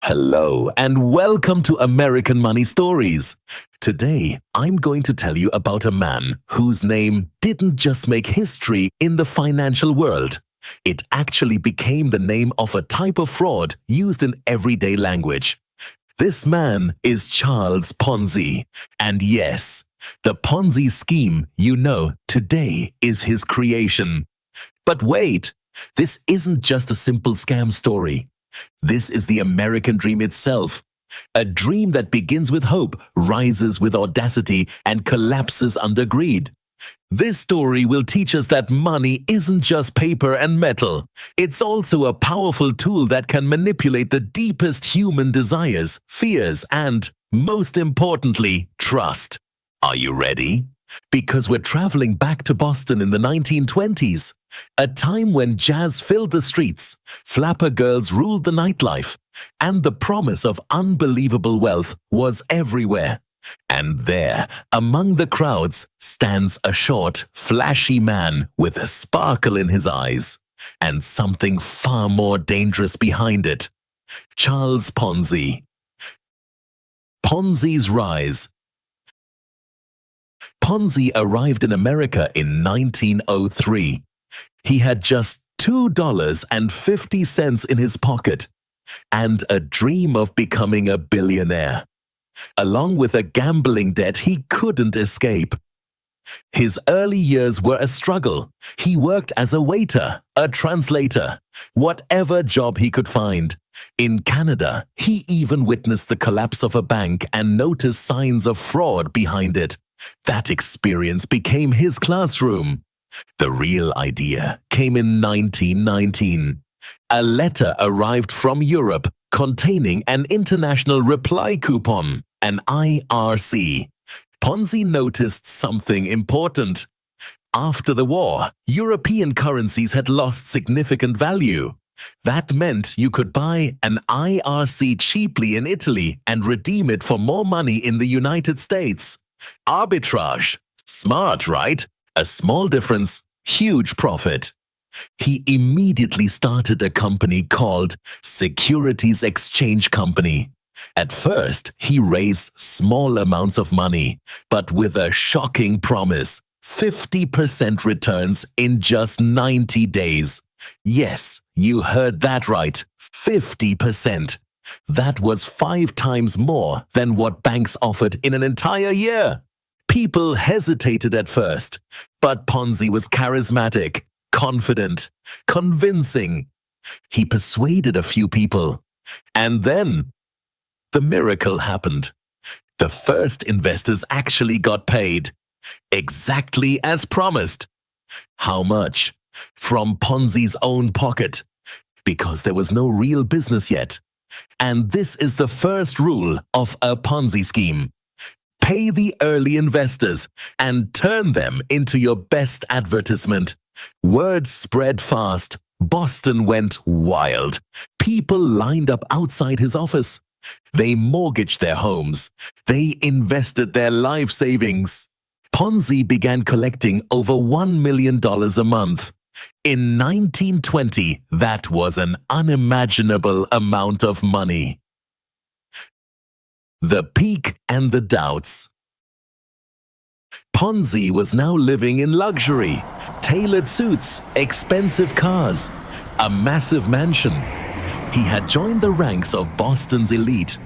Hello, and welcome to American Money Stories. Today, I'm going to tell you about a man whose name didn't just make history in the financial world. It actually became the name of a type of fraud used in everyday language. This man is Charles Ponzi. And yes, the Ponzi scheme you know today is his creation. But wait, this isn't just a simple scam story. This is the American dream itself. A dream that begins with hope, rises with audacity, and collapses under greed. This story will teach us that money isn't just paper and metal. It's also a powerful tool that can manipulate the deepest human desires, fears, and, most importantly, trust. Are you ready? Because we're traveling back to Boston in the 1920s, a time when jazz filled the streets, flapper girls ruled the nightlife, and the promise of unbelievable wealth was everywhere. And there, among the crowds, stands a short, flashy man with a sparkle in his eyes, and something far more dangerous behind it. Charles Ponzi. Ponzi's rise. Ponzi arrived in America in 1903. He had just $2.50 in his pocket and a dream of becoming a billionaire, along with a gambling debt he couldn't escape. His early years were a struggle. He worked as a waiter, a translator, whatever job he could find. In Canada, he even witnessed the collapse of a bank and noticed signs of fraud behind it. That experience became his classroom. The real idea came in 1919. A letter arrived from Europe containing an international reply coupon, an IRC. Ponzi noticed something important. After the war, European currencies had lost significant value. That meant you could buy an IRC cheaply in Italy and redeem it for more money in the United States. Arbitrage. Smart, right? A small difference, huge profit. He immediately started a company called Securities Exchange Company. At first, he raised small amounts of money, but with a shocking promise, 50% returns in just 90 days. Yes, you heard that right, 50%. That was 5 times more than what banks offered in an entire year. People hesitated at first, but Ponzi was charismatic, confident, convincing. He persuaded a few people, and then the miracle happened. The first investors actually got paid, exactly as promised. How much? From Ponzi's own pocket, because there was no real business yet. And this is the first rule of a Ponzi scheme. Pay the early investors and turn them into your best advertisement. Word spread fast. Boston went wild. People lined up outside his office. They mortgaged their homes. They invested their life savings. Ponzi began collecting over $1 million a month. In 1920, that was an unimaginable amount of money. The peak and the doubts. Ponzi was now living in luxury, tailored suits, expensive cars, a massive mansion. He had joined the ranks of Boston's elite.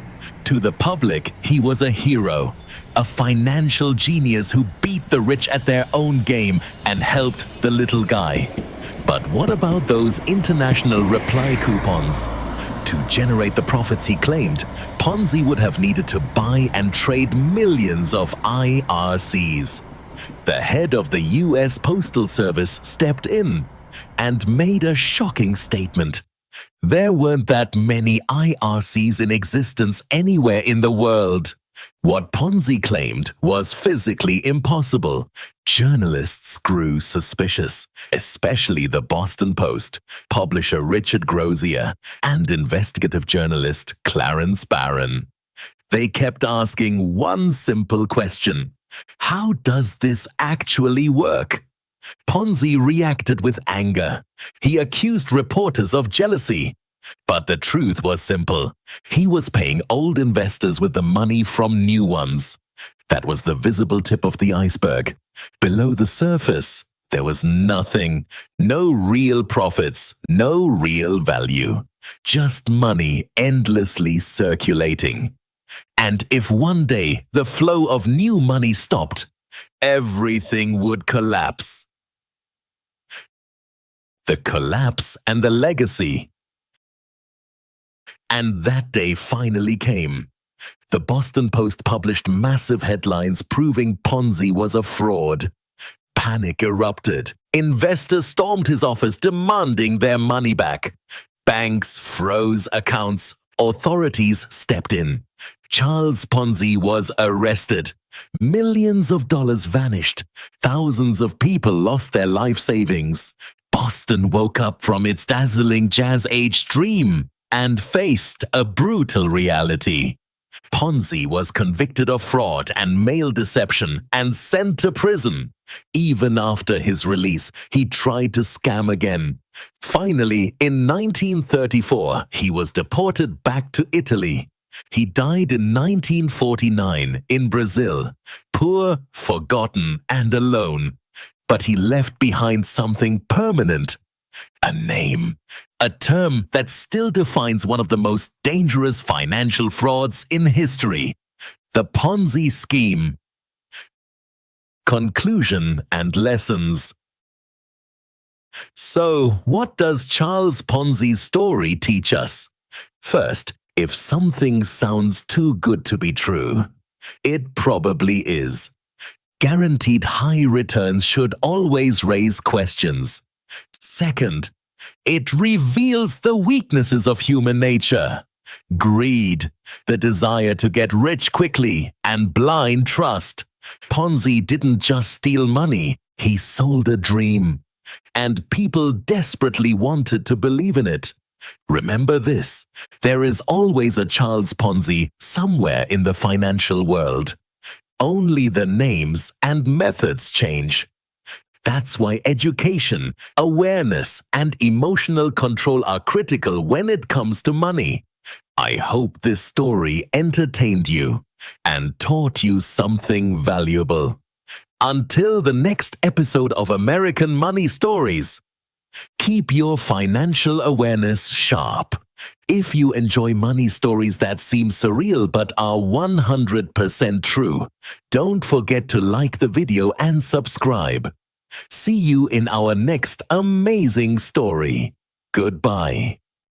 To the public, he was a hero, a financial genius who beat the rich at their own game and helped the little guy. But what about those international reply coupons? To generate the profits he claimed, Ponzi would have needed to buy and trade millions of IRCs. The head of the US Postal Service stepped in and made a shocking statement. There weren't that many IRCs in existence anywhere in the world. What Ponzi claimed was physically impossible. Journalists grew suspicious, especially the Boston Post, publisher Richard Grozier, and investigative journalist Clarence Barron. They kept asking one simple question: how does this actually work? Ponzi reacted with anger. He accused reporters of jealousy. But the truth was simple. He was paying old investors with the money from new ones. That was the visible tip of the iceberg. Below the surface, there was nothing. No real profits, no real value. Just money endlessly circulating. And if one day the flow of new money stopped, everything would collapse. The collapse and the legacy. And that day finally came. The Boston Post published massive headlines proving Ponzi was a fraud. Panic erupted. Investors stormed his office demanding their money back. Banks froze accounts. Authorities stepped in. Charles Ponzi was arrested. Millions of dollars vanished. Thousands of people lost their life savings. Boston woke up from its dazzling jazz age dream and faced a brutal reality. Ponzi was convicted of fraud and mail deception and sent to prison. Even after his release, he tried to scam again. Finally, in 1934, he was deported back to Italy. He died in 1949 in Brazil, poor, forgotten, and alone. But he left behind something permanent. A name, a term that still defines one of the most dangerous financial frauds in history, the Ponzi scheme. Conclusion and lessons. So, what does Charles Ponzi's story teach us? First, if something sounds too good to be true, it probably is. Guaranteed high returns should always raise questions. Second, it reveals the weaknesses of human nature. Greed, the desire to get rich quickly, and blind trust. Ponzi didn't just steal money, he sold a dream. And people desperately wanted to believe in it. Remember this, there is always a Charles Ponzi somewhere in the financial world. Only the names and methods change. That's why education, awareness, and emotional control are critical when it comes to money. I hope this story entertained you and taught you something valuable. Until the next episode of American Money Stories, keep your financial awareness sharp. If you enjoy money stories that seem surreal but are 100% true, don't forget to like the video and subscribe. See you in our next amazing story. Goodbye.